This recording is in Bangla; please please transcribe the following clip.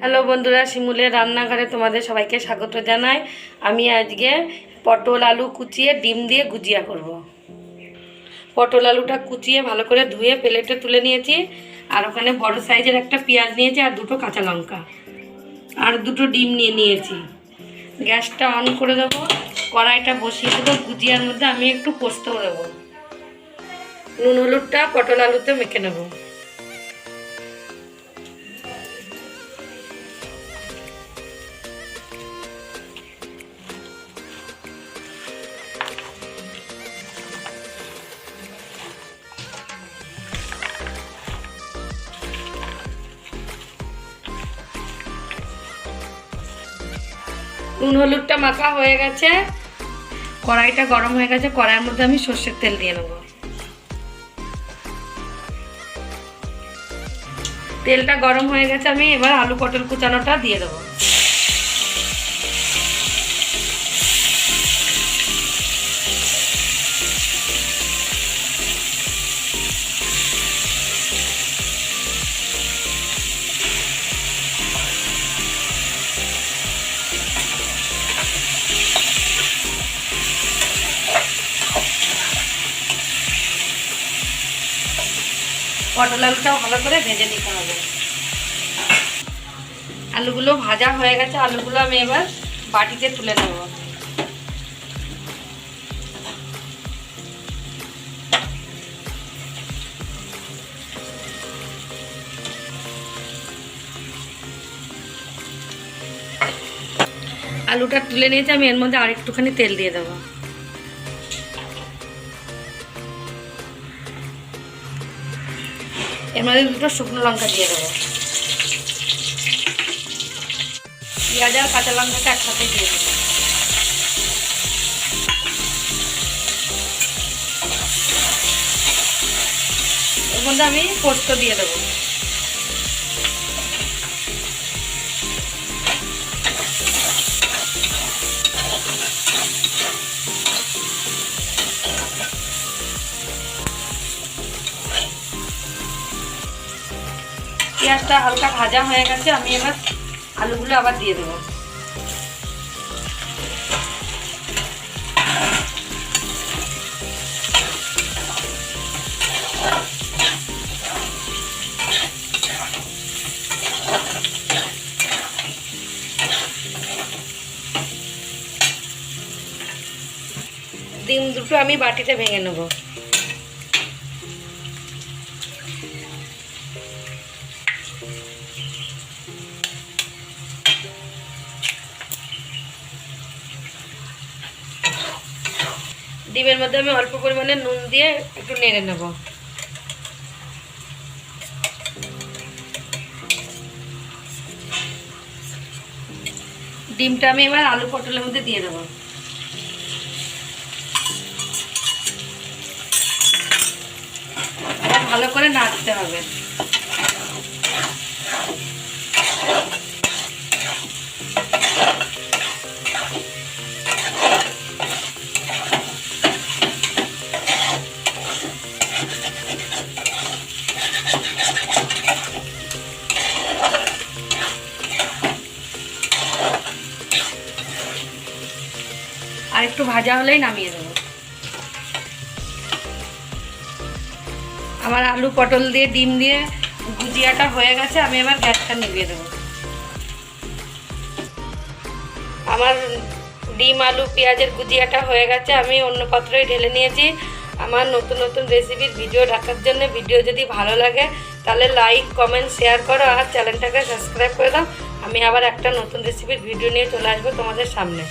হ্যালো বন্ধুরা, শিমুলের রান্নাঘরে তোমাদের সবাইকে স্বাগত জানাই। আমি আজকে পটল আলু কুচিয়ে ডিম দিয়ে গুজিয়া করব। পটল আলুটা কুচিয়ে ভালো করে ধুয়ে প্লেটে তুলে নিয়েছি, আর ওখানে বড় সাইজের একটা পেঁয়াজ নিয়েছি, আর দুটো কাঁচা লঙ্কা, আর দুটো ডিম নিয়েছি। গ্যাসটা অন করে দেবো, কড়াইটা বসিয়ে দেবো। গুজিয়ার মধ্যে আমি একটু পোস্ত দেবো, নুন হলুদটা পটল আলুতে মেখে নেবো। নুন হলুদটা মাখা হয়ে গেছে, কড়াইটা গরম হয়ে গেছে। কড়াইয়ের মধ্যে আমি সর্ষের তেল দিয়ে নেব। তেলটা গরম হয়ে গেছে, আমি এবার আলু পটল কুচানোটা দিয়ে দেবো। পটল আলুটাও ভালো করে ভেজে নিতে হবে। আলুগুলো ভাজা হয়ে গেছে, আলুগুলো আমি এবার বাটিতে তুলে নেব। আলুটা তুলে নিয়েছি, আমি এর মধ্যে আরেকটুখানি তেল দিয়ে দেবো। এর মধ্যে দুটো শুকনো লঙ্কা দিয়ে দেবো। পেঁয়াজ আর কাঁচা লঙ্কাটা একসাথে দিয়ে দেবো। এর মধ্যে আমি পোস্ত দিয়ে দেবো। পেঁয়াজটা হালকা ভাজা হয়ে গেছে, আমি এবার আলুগুলো আবার দিয়ে দেবো। ডিম দুটো আমি বাটিতে ভেঙে নেব। ডিমের মধ্যে আমি অল্প পরিমাণে নুন দিয়ে একটু নেড়ে নেব। ডিমটা আমি এবার আলু পটলের মধ্যে দিয়ে দেবো। ভালো করে নাড়তে হবে। আর একটু ভাজা হলেই নামিয়ে দেবো। আমার আলু পটল দিয়ে ডিম দিয়ে গুজিয়াটা হয়ে গেছে, আমি এবার গ্যাসটা নিভিয়ে দেবো। আমার ডিম আলু পেঁয়াজের গুজিয়াটা হয়ে গেছে, আমি অন্য পাত্রে ঢেলে নিয়েছি। আমার নতুন নতুন রেসিপির ভিডিও দেখার জন্য, ভিডিও যদি ভালো লাগে তাহলে লাইক কমেন্ট শেয়ার করো, আর চ্যানেলটাকে সাবস্ক্রাইব করে দাও। আমি আবার একটা নতুন রেসিপির ভিডিও নিয়ে চলে আসবো তোমাদের সামনে।